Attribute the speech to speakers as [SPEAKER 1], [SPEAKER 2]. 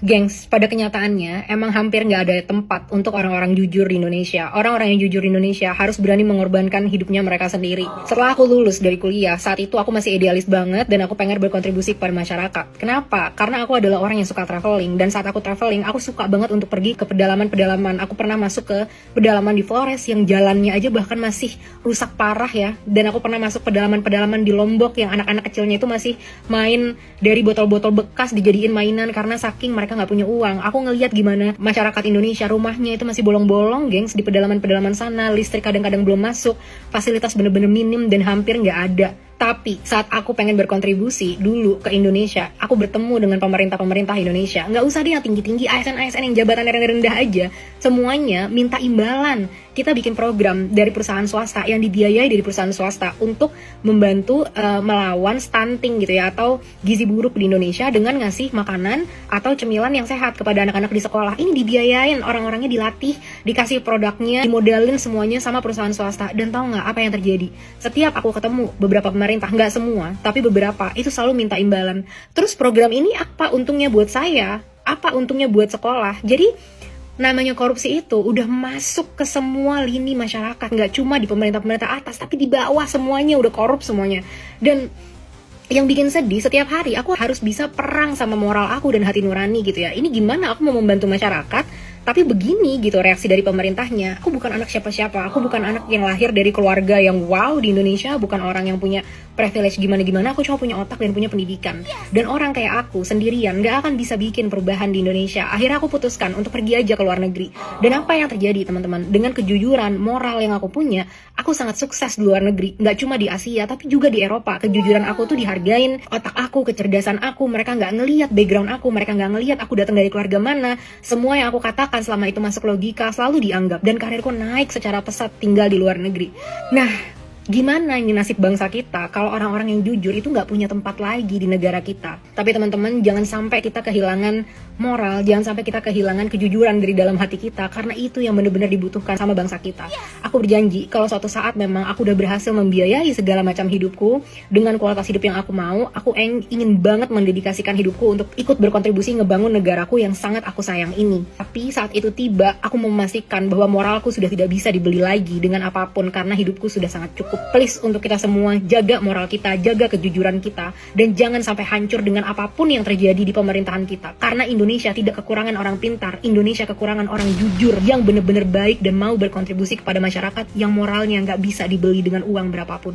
[SPEAKER 1] Gengs, pada kenyataannya emang hampir nggak ada tempat untuk orang-orang jujur di Indonesia. Orang-orang yang jujur di Indonesia harus berani mengorbankan hidupnya mereka sendiri. Setelah aku lulus dari kuliah, saat itu aku masih idealis banget dan aku pengen berkontribusi kepada masyarakat. Kenapa? Karena aku adalah orang yang suka traveling, dan saat aku traveling, aku suka banget untuk pergi ke pedalaman-pedalaman. Aku pernah masuk ke pedalaman di Flores yang jalannya aja bahkan masih rusak parah ya. Dan aku pernah masuk pedalaman-pedalaman di Lombok yang anak-anak kecilnya itu masih main dari botol-botol bekas dijadiin mainan karena saking mereka nggak punya uang. Aku ngelihat gimana masyarakat Indonesia rumahnya itu masih bolong-bolong, gengs, di pedalaman-pedalaman sana. Listrik kadang-kadang belum masuk, fasilitas bener-bener minim dan hampir nggak ada. Tapi saat aku pengen berkontribusi dulu ke Indonesia, aku bertemu dengan pemerintah-pemerintah Indonesia. Nggak usah deh yang tinggi-tinggi, ASN-ASN yang jabatannya rendah-rendah aja. Semuanya minta imbalan. Kita bikin program dari perusahaan swasta yang dibiayai dari perusahaan swasta untuk membantu melawan stunting gitu ya, atau gizi buruk di Indonesia dengan ngasih makanan atau cemilan yang sehat kepada anak-anak di sekolah. Ini dibiayain, orang-orangnya dilatih, dikasih produknya, dimodalin semuanya sama perusahaan swasta. Dan tahu nggak apa yang terjadi? Setiap aku ketemu beberapa pemerintah, nggak semua, tapi beberapa, itu selalu minta imbalan. Terus program ini apa untungnya buat saya? Apa untungnya buat sekolah? Jadi namanya korupsi itu udah masuk ke semua lini masyarakat, nggak cuma di pemerintah-pemerintah atas, tapi di bawah semuanya udah korup semuanya. Dan yang bikin sedih, setiap hari aku harus bisa perang sama moral aku dan hati nurani gitu ya. Ini gimana aku mau membantu masyarakat, tapi begini gitu reaksi dari pemerintahnya. Aku bukan anak siapa-siapa, aku bukan anak yang lahir dari keluarga yang wow di Indonesia, bukan orang yang punya privilege gimana-gimana, aku cuma punya otak dan punya pendidikan. Dan orang kayak aku sendirian gak akan bisa bikin perubahan di Indonesia. Akhirnya aku putuskan untuk pergi aja ke luar negeri. Dan apa yang terjadi teman-teman? Dengan kejujuran moral yang aku punya, aku sangat sukses di luar negeri. Gak cuma di Asia, tapi juga di Eropa. Kejujuran aku tuh dihargain, otak aku, kecerdasan aku, mereka gak ngelihat background aku, mereka gak ngelihat aku datang dari keluarga mana. Semua yang aku katakan selama itu masuk logika selalu dianggap, dan karirku naik secara pesat tinggal di luar negeri. Nah, gimana ini nasib bangsa kita kalau orang-orang yang jujur itu nggak punya tempat lagi di negara kita? Tapi teman-teman, jangan sampai kita kehilangan moral, jangan sampai kita kehilangan kejujuran dari dalam hati kita, karena itu yang benar-benar dibutuhkan sama bangsa kita. Aku berjanji kalau suatu saat memang aku udah berhasil membiayai segala macam hidupku dengan kualitas hidup yang aku mau, aku ingin banget mendedikasikan hidupku untuk ikut berkontribusi ngebangun negaraku yang sangat aku sayang ini. Tapi saat itu tiba, aku memastikan bahwa moralku sudah tidak bisa dibeli lagi dengan apapun, karena hidupku sudah sangat cukup. Please, untuk kita semua, jaga moral kita, jaga kejujuran kita, dan jangan sampai hancur dengan apapun yang terjadi di pemerintahan kita. Karena Indonesia tidak kekurangan orang pintar, Indonesia kekurangan orang jujur yang benar-benar baik dan mau berkontribusi kepada masyarakat, yang moralnya nggak bisa dibeli dengan uang berapapun.